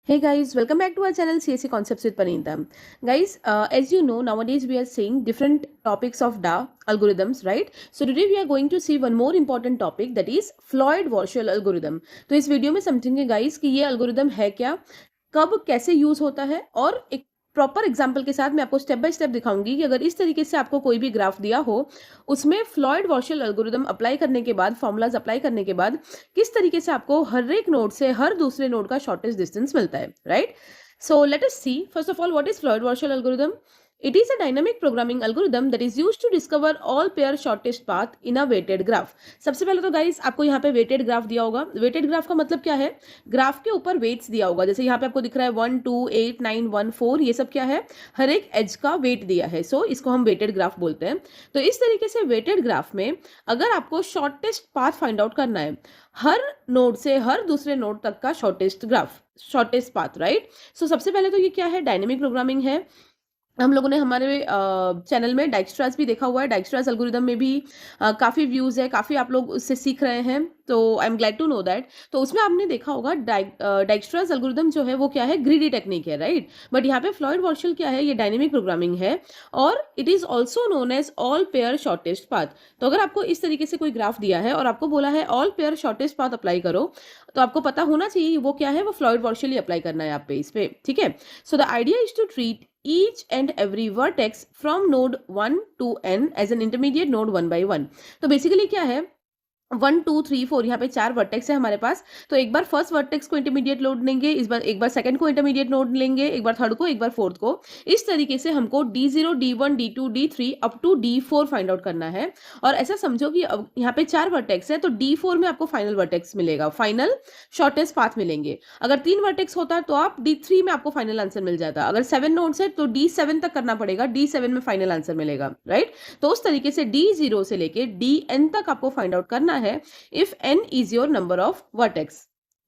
Hey guys, welcome back to our channel CSC Concepts with Paneeta. Guys, as you know, nowadays we are seeing different topics of DA algorithms, right? So today we are going to see one more important topic, that is Floyd-Warshall algorithm. तो इस video में समझेंगे guys कि ये algorithm है क्या, कब कैसे यूज होता है, और एक प्रॉपर एग्जाम्पल के साथ मैं आपको स्टेप बाय स्टेप दिखाऊंगी कि अगर इस तरीके से आपको कोई भी ग्राफ दिया हो, उसमें फ्लॉयड वॉशल एल्गोरिदम अप्लाई करने के बाद, फॉर्मूलाज अप्लाई करने के बाद किस तरीके से आपको हर एक नोड से हर दूसरे नोड का शॉर्टेस्ट डिस्टेंस मिलता है, right? So let us see first of all what is Floyd Warshall algorithm. It is a dynamic programming algorithm that is used to discover all pair shortest path in a weighted graph. सबसे पहले तो guys आपको यहाँ पे weighted graph दिया होगा. weighted graph का मतलब क्या है? ग्राफ के ऊपर weights दिया होगा. जैसे यहाँ पे आपको दिख रहा है 1, 2, 8, 9, 1, 4. ये सब क्या है? हर एक एज का वेट दिया है. सो इसको हम weighted graph बोलते हैं. तो इस तरीके से weighted graph में अगर आपको शॉर्टेस्ट पाथ फाइंड आउट करना है, हर नोड से हर दूसरे नोड तक का shortest graph, shortest path, right? So सबसे पहले तो ये क्या है? डायनेमिक प्रोग्रामिंग है. हम लोगों ने हमारे चैनल में डाइक्स्ट्रास भी देखा हुआ है. डाइक्स्ट्रास एल्गोरिदम में भी काफ़ी व्यूज़ है, काफ़ी आप लोग उससे सीख रहे हैं, तो I am glad to know that. तो उसमें आपने देखा होगा डाइक्स्ट्रास एल्गोरिदम जो है वो क्या है? ग्रीडी टेक्निक है, राइट? बट यहाँ पे फ्लॉयड वॉशल क्या है? ये डायनेमिक प्रोग्रामिंग है, और it is also known as all pair shortest path. तो अगर आपको इस तरीके से कोई ग्राफ दिया है और आपको बोला है all pair shortest path apply करो, तो आपको पता होना चाहिए वो क्या है? वो फ्लॉयड वॉशल ही अप्लाई करना है आप पे, इस पे, ठीक है? So the idea is to treat each and every vertex from node 1 to n as an intermediate node 1 by 1. तो बेसिकली क्या है? 1, 2, 3, 4 यहाँ पे 4 वर्टेक्स है हमारे पास. तो एक बार फर्स्ट वर्टेक्स को इंटरमीडिएट नोड लेंगे, इस बार एक बार सेकंड को इंटरमीडिएट नोड लेंगे, एक बार थर्ड को, एक बार फोर्थ को. इस तरीके से हमको D0, D1, D2, D3 up to D4 find out करना है. और ऐसा समझो कि अब यहाँ पे 4 वर्टेक्स है, तो D4 में आपको फाइनल वर्टेक्स मिलेगा, फाइनल शॉर्टेस्ट पाथ मिलेंगे. अगर 3 वर्टेक्स होता तो आप D3 में आपको फाइनल आंसर मिल जाता. अगर 7 नोड्स है तो D7 तक करना पड़ेगा, D7 में फाइनल आंसर मिलेगा, राइट? तो उस तरीके से D0 से लेके Dn तक आपको फाइंड आउट करना है if n is your number of vertex.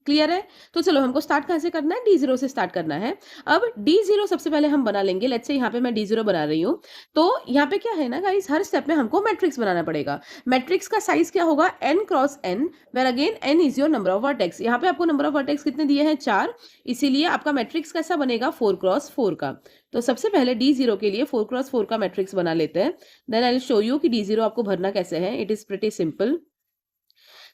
Clear है? तो चलो हमको स्टार्ट कहां से करना है? D0 से स्टार्ट करना है. अब D0 सबसे पहले हम बना लेंगे. लेट्स से यहाँ पे मैं D0 बना रही हूँ. तो यहाँ पे क्या है ना गाइस, हर स्टेप में हमको मैट्रिक्स बनाना पड़ेगा. मैट्रिक्स का साइज क्या होगा? n cross n, where again n is your number of vertex. यहाँ पे आपको नंबर ऑफ वर्टेक्स कितने दिए हैं? 4. इसीलिए आपका मैट्रिक्स कैसा बनेगा? 4 क्रॉस 4 का. तो सबसे पहले D0 के लिए 4 क्रॉस 4 का मैट्रिक्स बना लेते हैं. Then I will show you कि D0 आपको भरना कैसे है. It is pretty simple.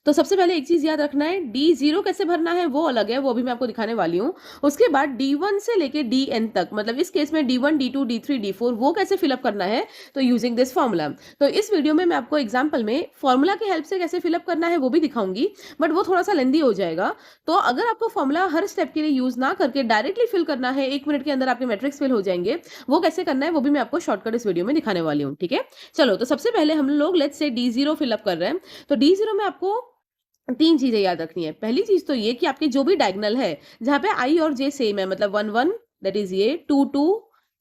तो सबसे पहले एक चीज याद रखना है, D0 कैसे भरना है वो अलग है, वो भी मैं आपको दिखाने वाली हूँ. उसके बाद D1 से लेके Dn तक, मतलब इस केस में D1, D2, D3, D4, वो कैसे फिलअप करना है, तो यूजिंग दिस फॉर्मूला. तो इस वीडियो में मैं आपको एग्जाम्पल में फॉर्मूला की हेल्प से कैसे फिलअप करना है वो भी दिखाऊंगी, बट वो थोड़ा सा लेंदी हो जाएगा. तो अगर आपको फॉर्मूला हर स्टेप के लिए यूज ना करके डायरेक्टली फिल करना है, 1 मिनट के अंदर आपके मैट्रिक्स फिल हो जाएंगे, वो कैसे करना है वो भी मैं आपको शॉर्टकट इस वीडियो में दिखाने वाली हूँ, ठीक है? चलो, तो सबसे पहले हम लोग लेट्स से D0 फिलअप कर रहे हैं. तो D0 में आपको 3 चीजें याद रखनी है. पहली चीज तो ये कि आपके जो भी डायगोनल है जहां पे i और j सेम है, मतलब 1, 1, दैट इज ये 2, 2,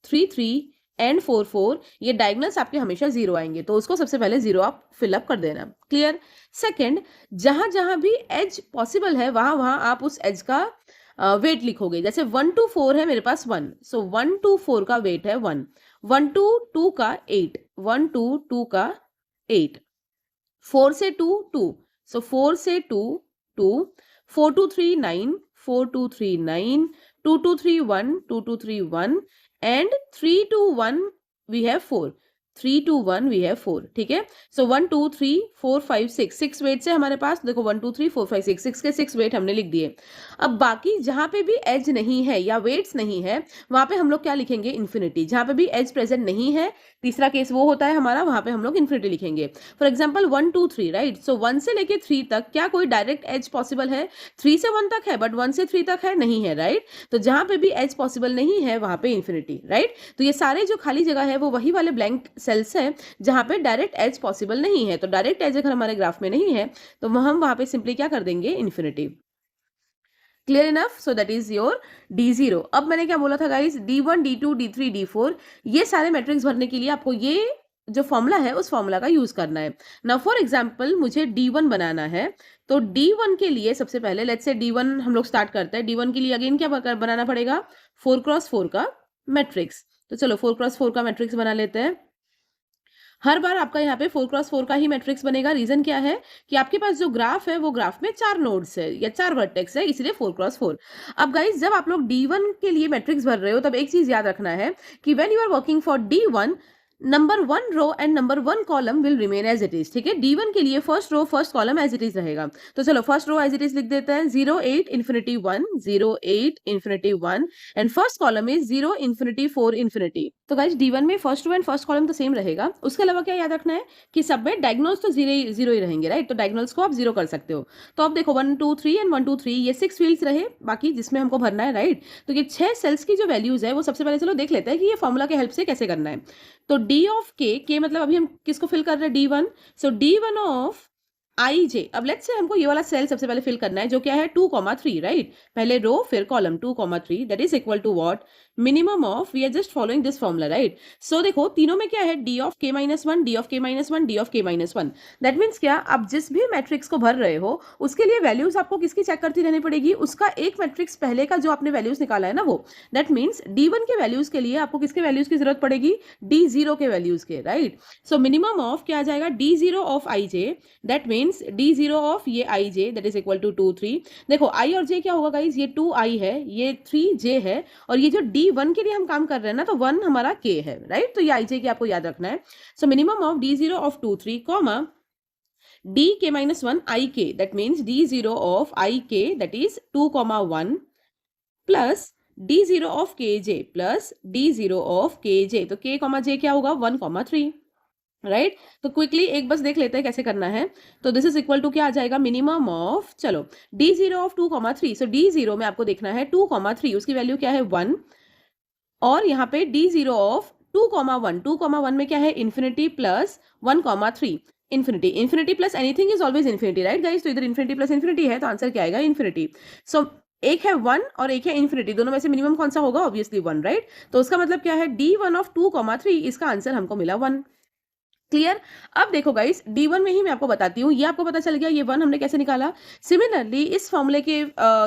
3, 3 एंड 4, 4, ये डायगोनल्स आपके हमेशा 0 आएंगे. तो उसको सबसे पहले 0 आप फिलअप कर देना. क्लियर? सेकंड, जहां जहां भी एज पॉसिबल है वहां वहां आप उस एज का वेट लिखोगे. जैसे 1 to 4 है मेरे पास 1, सो 1 to 4 का वेट है 1. 1 to 2 का 8, 1 to 2 का 8. 4 से 2, 2. So 4 से 2, 2. 4 to 3, 9. 4 to 3, 9. 2 to 3, 1. 2 to 3, 1. And 3 to 1, we have 4. 3 to 1 we have 4. ठीक है? So 1, 2, 3, 4, 5, 6. 6 वेट्स है हमारे पास. देखो 1, 2, 3, 4, 5, 6. 6 के 6 वेट हमने लिख दिए. अब बाकी जहां पे भी एज नहीं है या वेट्स नहीं है, वहां पे हम लोग क्या लिखेंगे? इन्फिनिटी. जहां पे भी एज प्रेजेंट नहीं है, तीसरा केस वो होता है हमारा, वहां पे हम लोग इन्फिनिटी लिखेंगे. For example 1, 2, 3, right? सो 1 से लेके 3 तक क्या कोई डायरेक्ट एज पॉसिबल है? 3 से 1 तक है, बट 1 से 3 तक है नहीं है, राइट? तो जहां पे भी एज पॉसिबल नहीं है वहां पे इन्फिनिटी, राइट? तो ये सारे जो खाली जगह है वो वही वाले ब्लैंक सेल्स है जहां पे डायरेक्ट एज पॉसिबल नहीं है. तो डायरेक्ट एज अगर हमारे ग्राफ में नहीं है तो हम वहां पे सिंपली क्या कर देंगे? Infinity. Clear enough? So that is your D0. अब मैंने क्या बोला था guys? D1, D2, D3, D4, ये सारे मैट्रिक्स भरने के लिए आपको ये जो फॉर्मूला है उस फॉर्मूला का यूज करना है. नाउ फॉर एग्जांपल मुझे D1 बनाना है, तो D1 के लिए सबसे पहले लेट्स से D1 हम लोग स्टार्ट करते हैं. D1 के लिए अगेन क्या बनाना पड़ेगा? 4 क्रॉस 4 का मैट्रिक्स. तो चलो 4 क्रॉस 4 का मैट्रिक्स बना लेते हैं. हर बार आपका यहाँ पे 4x4 का ही मैट्रिक्स बनेगा। रीजन क्या है कि आपके पास जो ग्राफ है वो ग्राफ में 4 नोड्स है या 4 वर्टेक्स है, इसलिए 4x4। अब गाइस जब आप लोग D1 के लिए मैट्रिक्स भर रहे हो तब एक चीज याद रखना है कि when you are working for D1, number 1 row and number 1 column will remain as it is. ठीक है, D1 के लिए first row first column as it is रहेगा। तो चलो first row as it is लिख देते हैं, 0 8 infinity 1, 0 8 infinity 1 and first column is 0 infinity 4 infinity. तो गाइस D1 में first row and first column तो सेम रहेगा। उसके अलावा क्या याद रखना है कि सब में डायगोनल्स तो जीरो ही रहेंगे, राइट। तो डायगोनल्स को आप जीरो कर सकते हो। तो अब देखो 1 2 3 एंड 1 2 3 ये 6 फील्ड्स रहे बाकी जिसमें हमको भरना है, राइट। तो ये 6 सेल्स की जो वैल्यूज है वो सबसे पहले चलो देख लेते हैं कि ये फॉर्मूला के हेल्प से कैसे करना है। तो डी ऑफ के मतलब अभी हम किसको फिल कर रहे हैं, D1। सो D1 ऑफ आई जे। अब लेट्स से हमको ये वाला सेल सबसे पहले फिल करना है जो क्या है 2,3, राइट। पहले रो फिर column 2,3 that is equal to what, minimum of, we are just following this formula, right. So देखो तीनों में क्या है, D of K minus one, D of K minus one, D of K minus one. That means क्या, आप जिस भी matrix को भर रहे हो उसके लिए वैल्यूज आपको किसकी चेक करती रहनी पड़ेगी, उसका एक मैट्रिक्स पहले का जो आपने वैल्यूज निकाला है ना वो। दैट मीन्स D1 के वैल्यूज के लिए आपको किसके वैल्यूज की जरूरत पड़ेगी, D0 के वैल्यूज के, राइट। सो मिनिमम ऑफ क्या आ जाएगा, D0 of I J. That means D0 of ये आई जे दैट इज इक्वल टू 2 3। देखो आई और जे क्या होगा गाइज, ये 2i है, ये 3j है, और ये जो D1 के लिए हम काम कर रहे हैं ना तो 1 हमारा k है, राइट। तो ये आई जे की आपको याद रखना है। So minimum of D0 of 2 3 comma dk minus 1 ik, that means D0 of ik that is 2,1 plus D0 of kj plus D0 of kj। तो k, j क्या होगा 1,3, राइट। तो क्विकली एक बस देख लेते हैं कैसे करना है। तो दिस इज इक्वल टू क्या आ जाएगा, मिनिमम ऑफ, चलो D0 ऑफ 2,3। सो D0 में आपको देखना है 2,3, उसकी वैल्यू क्या है 1, और यहाँ पे D0 ऑफ 2,1, 2,1 में क्या है infinity plus 1,3 infinity. Infinity plus anything is always infinity, right guys. तो इधर इन्फिनिटी प्लस इन्फिनिटी है तो आंसर क्या आएगा, इन्फिनिटी। सो एक है 1 और एक है इन्फिनिटी, दोनों में से मिनिमम कौन सा होगा, ऑब्वियसली 1, राइट। तो उसका मतलब क्या है, D1 ऑफ 2,3, इसका आंसर हमको मिला 1। क्लियर। अब देखो गाइस D1 में ही मैं आपको बताती हूँ, ये आपको पता चल गया ये 1 हमने कैसे निकाला। सिमिलरली इस फॉर्मूले के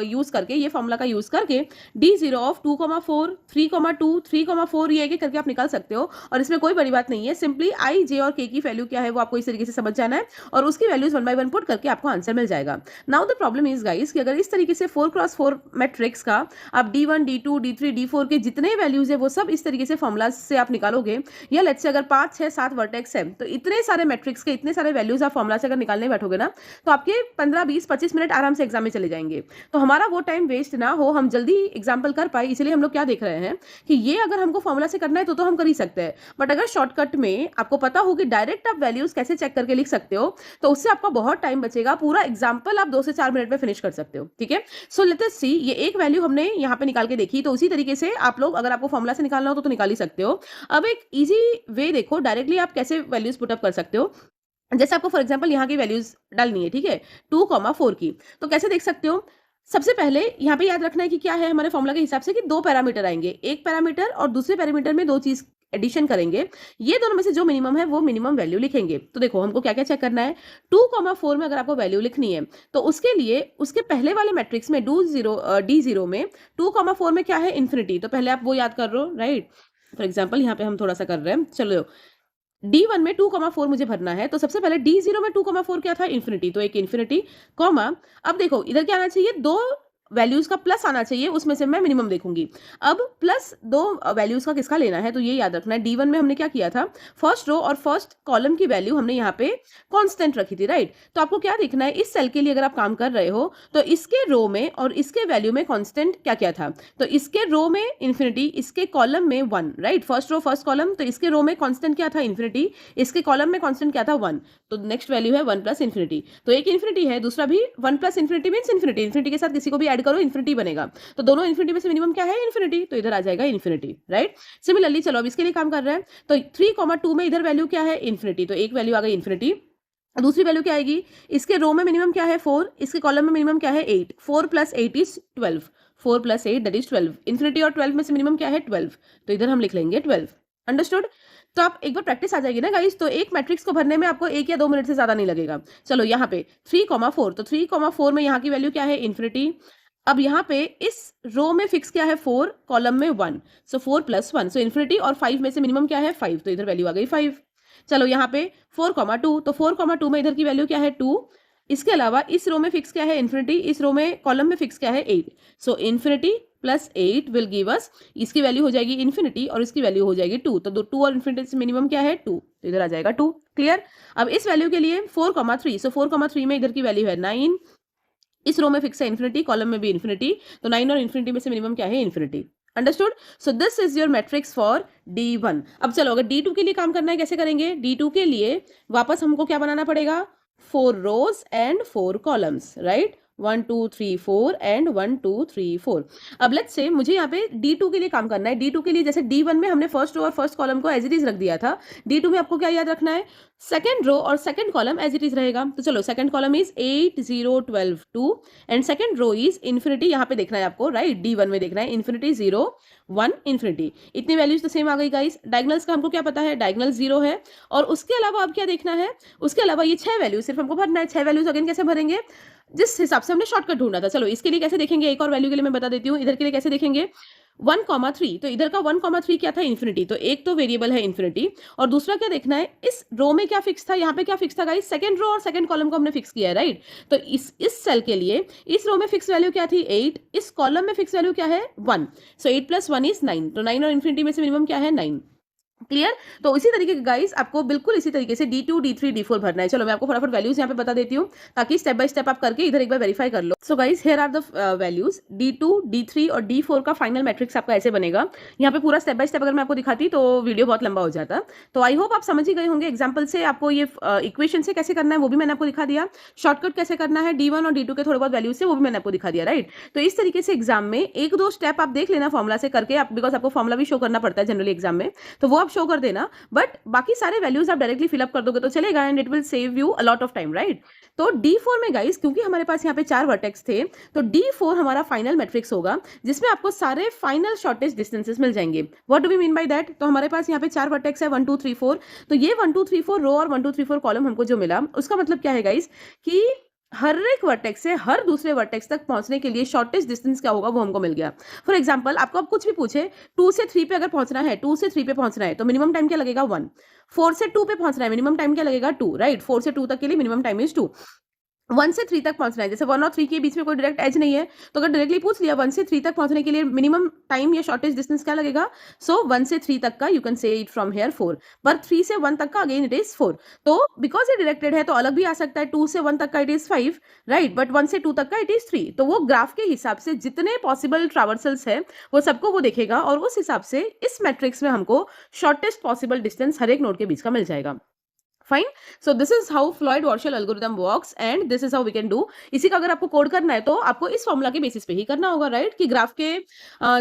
यूज करके, ये फॉर्मूला का यूज करके D0 ऑफ 2,4 3,2 3,4 ये एक करके आप निकाल सकते हो, और इसमें कोई बड़ी बात नहीं है। सिंपली आई जे और के की वैल्यू क्या है वो आपको इस तरीके से समझ जाना है, और उसकी वैल्यूज 1 बाय 1 पुट करके आपको आंसर मिल जाएगा। Now the problem is guys कि अगर इस तरीके से 4x4 मैट्रिक्स का आप D1 D2 D3 D4 के जितने वैल्यूज है वो सब इस तरीके से फॉर्मूला से आप निकालोगे, या लेट्स से अगर 5 6 7 वर्टेक्स है तो इतने सारे मैट्रिक्स के इतने सारे वैल्यूज आप फॉर्मूला से अगर निकालने बैठोगे ना तो आपके 15 20 25 मिनट आराम से एग्जाम में चले जाएंगे। तो हमारा वो टाइम वेस्ट ना हो, हम जल्दी एग्जाम्पल कर पाए, इसलिए हम लोग क्या देख रहे हैं कि ये अगर हमको फॉर्मूला से करना है तो हम कर ही सकते हैं, बट अगर शॉर्टकट में आपको पता हो कि डायरेक्ट आप वैल्यूज कैसे चेक करके लिख सकते हो तो उससे आपका बहुत टाइम बचेगा, पूरा एग्जाम्पल आप 2 से 4 मिनट में फिनिश कर सकते हो। ठीक है, सो लेट अस सी, ये एक वैल्यू हमने यहाँ पे निकाल के देखी, तो उसी तरीके से आप लोग अगर आपको फॉर्मूला से निकालना हो तो निकाल ही सकते हो। अब एक इजी वे देखो, डायरेक्टली आप कैसे वैल्यूज पुटअप कर सकते हो। जैसे आपको फॉर एग्जांपल यहाँ की वैल्यूज डालनी है, ठीक है, 2,4 की, तो कैसे देख सकते हो। सबसे पहले यहाँ पे याद रखना है कि क्या है हमारे फॉर्मूला के हिसाब से कि 2 पैरामीटर आएंगे, एक पैरामीटर और दूसरे पैरामीटर में 2 चीज एडिशन करेंगे, ये दोनों में से जो मिनिमम है वो मिनिमम वैल्यू लिखेंगे। तो देखो हमको क्या क्या चेक करना है, 2,4 में अगर आपको वैल्यू लिखनी है तो उसके लिए उसके पहले वाले मैट्रिक्स में D0 में 2,4 में क्या है इन्फिनिटी, तो पहले आप वो याद कर लो, राइट। फॉर एग्जाम्पल यहाँ पे हम थोड़ा सा कर रहे हैं, चलो D1 में 2,4 मुझे भरना है, तो सबसे पहले D0 में 2,4 क्या था, इन्फिनिटी, तो एक इन्फिनिटी कॉमा, अब देखो इधर क्या आना चाहिए, 2 वैल्यूज का प्लस आना चाहिए, उसमें से मैं मिनिमम देखूंगी। अब प्लस 2 वैल्यूज का किसका लेना है, तो ये याद रखना है। D1 में हमने क्या किया था, फर्स्ट रो और फर्स्ट कॉलम की वैल्यू हमने यहाँ पे कांस्टेंट रखी थी, राइट। तो आपको क्या देखना है, इस सेल के लिए अगर आप काम कर रहे हो तो इसके रो में और इसके वैल्यू में कांस्टेंट क्या क्या था, तो इसके रो में इन्फिनिटी, इसके कॉलम में 1, right. First row first column, तो इसके रो में कांस्टेंट क्या था, इन्फिनिटी, इसके कॉलम में कांस्टेंट क्या था, 1, तो नेक्स्ट वैल्यू है 1 प्लस इन्फिनिटी। तो एक इन्फिनिटी है, दूसरा भी 1 plus infinity means infinity, infinity के साथ किसी को भी ऐड करो इन्फिनिटी बनेगा, तो दोनों इन्फिनिटी में से मिनिमम क्या है, इन्फिनिटी, तो इधर आ जाएगा इन्फिनिटी, राइट। सिमिलरली चलो अब इसके लिए काम कर रहे हैं, तो 3,2 में इधर वैल्यू क्या है, इन्फिनिटी, तो एक वैल्यू आ गई इन्फिनिटी, दूसरी वैल्यू क्या आएगी, इसके रो में मिनिमम क्या है 4, इसके कॉलम में मिनिमम क्या है 8, 4 plus 8 is 12, 4 plus 8 that is 12, infinity और 12 में से मिनिमम क्या है 12, तो इधर हम लिख लेंगे 12। अंडरस्टूड। तो आप एक बार प्रैक्टिस आ जाएगी ना गाइस, तो एक मैट्रिक्स को भरने में आपको 1 या 2 मिनट से ज्यादा नहीं लगेगा। चलो यहाँ पे 3,4, तो 3,4 में यहाँ की वैल्यू क्या है, इन्फिनिटी। अब यहाँ पे इस रो में फिक्स क्या है 4, कॉलम में 1, सो 4 प्लस 1, सो इन्फिनिटी, और 5 में से मिनिमम क्या है 5, तो इधर वैल्यू आ गई 5। चलो यहाँ पे 4,2, तो 4,2 में इधर की वैल्यू क्या है 2। इसके अलावा इस रो में फिक्स क्या है इन्फिनिटी, इस रो में कॉलम में फिक्स क्या है 8। So infinity plus 8 will give us, इसकी वैल्यू हो जाएगी इन्फिनिटी और इसकी वैल्यू हो जाएगी 2। तो 2 और इन्फिनिटी से मिनिमम क्या है 2, तो इधर आ जाएगा 2। क्लियर। अब इस वैल्यू के लिए 4,3, सो 4,3 में इधर की वैल्यू है 9। इस रो में फिक्स है इन्फिनिटी, कॉलम में भी इन्फिनिटी, तो 9 और इन्फिनिटी में से मिनिमम क्या है infinity. Understood. So this is your matrix for D1। अब चलो अगर D2 के लिए काम करना है कैसे करेंगे, D2 के लिए वापस हमको क्या बनाना पड़ेगा, 4 रोज एंड 4 कॉलम्स, राइट। 1 2 3 4 एंड 1 2 3 4। अब लेट्स से मुझे यहाँ पे D2 के लिए काम करना है। D2 के लिए जैसे D1 में हमने फर्स्ट रो और फर्स्ट कॉलम को एज इट इज रख दिया था, D2 में आपको क्या याद रखना है, सेकेंड रो और second column as it is रहेगा। तो चलो second column is 8 0 12 2 and second row is infinity, यहाँ पे देखना है आपको, राइट। D1 में देखना है इन्फिनिटी 0 1 इन्फिनिटी। इतनी वैल्यूज तो सेम आ गई गाइस। डायगनल्स का हमको क्या पता है, डायगनल 0 है। और उसके अलावा अब क्या देखना है, उसके अलावा ये 6 वैल्यूज सिर्फ हमको भरना है। 6 वैल्यूज अगेन कैसे भरेंगे, जिस हिसाब से हमने शॉर्टकट ढूंढा था। चलो इसके लिए कैसे देखेंगे, एक और वैल्यू के लिए मैं बता देती हूँ। इधर के लिए कैसे देखेंगे, 1,3, तो इधर का 1,3 क्या था इन्फिनिटी, तो एक तो वेरिएबल है इन्फिनिटी और दूसरा क्या देखना है, इस रो में क्या फिक्स था, यहाँ पे क्या फिक्स था गाइस, सेकंड रो और सेकंड कॉलम को हमने फिक्स किया है, राइट। तो इस सेल के लिए इस रो में फिक्स वैल्यू क्या थी 8, इस कॉलम में फिक्स वैल्यू क्या है 1। सो 8 + 1 इज 9, तो 9 और इन्फिनिटी में से मिनिमम क्या है 9। क्लियर। तो इसी तरीके के गाइस आपको बिल्कुल इसी तरीके से D2 D3 D4 भरना है। चलो मैं आपको फटाफट वैल्यूज यहाँ पे बता देती हूँ ताकि स्टेप बाय स्टेप आप करके इधर एक बार वेरीफाई कर लो। So guys here are the values. D2 D3 और D4 का फाइनल मैट्रिक्स आपका ऐसे बनेगा। यहाँ पे पूरा स्टेप बाय स्टेप अगर मैं आपको दिखाती तो वीडियो बहुत लंबा हो जाता। तो आई होप आप समझ ही गए होंगे। एग्जाम्पल से आपको ये इक्वेशन से कैसे करना है वो भी मैंने आपको दिखा दिया। शॉर्टकट कैसे करना है D1 और D2 के थोड़े बहुत वैल्यूज से वो भी मैंने आपको दिखा दिया, राइट। तो इस तरीके से एग्जाम में एक दो स्टेप आप देख लेना फॉर्मुला से करके, आप बिकॉज आपको फॉर्मुला भी शो करना पड़ता है जनरली एग्जाम में, तो वो आप शो कर देना। बट बाकी सारे वैल्यूज आप डायरेक्टली फिलअप कर दोगे तो चलेगा and it will save you a lot of time, right. तो D4 में गाइस क्योंकि हमारे पास यहाँ पे 4 वर्टेक्स थे, तो D4 हमारा फाइनल मैट्रिक्स होगा जिसमें आपको सारे फाइनल शॉर्टेस्ट डिस्टेंसेस मिल जाएंगे। What do we mean by that, तो हमारे पास यहाँ पे 4 वर्टेक्स है 1 2 3 4, तो ये 1 2 3 4 रो और 1 2 3 4 कॉलम हमको जो मिला उसका मतलब क्या है गाइस कि हर एक वर्टेक्स से हर दूसरे वर्टेक्स तक पहुंचने के लिए शॉर्टेस्ट डिस्टेंस क्या होगा वो हमको मिल गया। फॉर एग्जांपल आपको अब कुछ भी पूछे 2 से 3 पे अगर पहुंचना है, 2 से 3 पे पहुंचना है तो मिनिमम टाइम क्या लगेगा 1। 4 से 2 पे पहुंचना है मिनिमम टाइम क्या लगेगा 2, राइट। 4 से 2 तक के लिए मिनिमम टाइम इज 2। 1 से 3 तक पहुंचना है, जैसे 1 और 3 के बीच में कोई डायरेक्ट एज नहीं है, तो अगर डायरेक्टली पूछ लिया 1 से 3 तक पहुंचने के लिए मिनिमम टाइम या शॉर्टेस्ट डिस्टेंस क्या लगेगा, सो 1 से 3 तक का you can say it from here 4, पर 3 से 1 तक का अगेन इट इज 4। तो बिकॉज ये डायरेक्टेड है तो अलग भी आ सकता है, 2 से 1 तक का इट इज 5, राइट, बट 1 से 2 तक का इट इज 3। तो वो ग्राफ के हिसाब से जितने पॉसिबल ट्रावर्सल्स है वो सबको वो देखेगा और उस हिसाब से इस मैट्रिक्स में हमको शॉर्टेस्ट पॉसिबल डिस्टेंस हर एक नोड के बीच का मिल जाएगा। Fine. So this is how Floyd Warshall algorithm works and this is how we can do. इसी का अगर आपको कोड करना है तो आपको इस फॉर्मूला के बेसिस पे ही करना होगा, राइट, कि ग्राफ के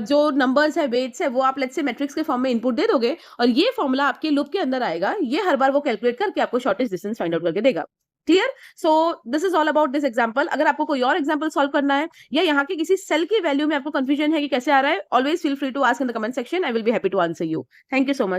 जो नंबर्स है वेट्स है वो आप लेट्स से मैट्रिक्स के फॉर्म में इनपुट दे दोगे और ये फॉर्मूला आपके लूप के अंदर आएगा, ये हर बार वो कैलकुलेट करके आपको शॉर्टेस्ट डिस्टेंस फाइंड आउट करके देगा। Clear. So this is all about this example. अगर आपको कोई और एग्जाम्पल सॉल्व करना है या यहाँ के किसी सेल की वैल्यू में आपको कंफ्यूजन है कि कैसे आ रहा है, always feel free to ask in the comment section, I will be happy to answer you. Thank you so much.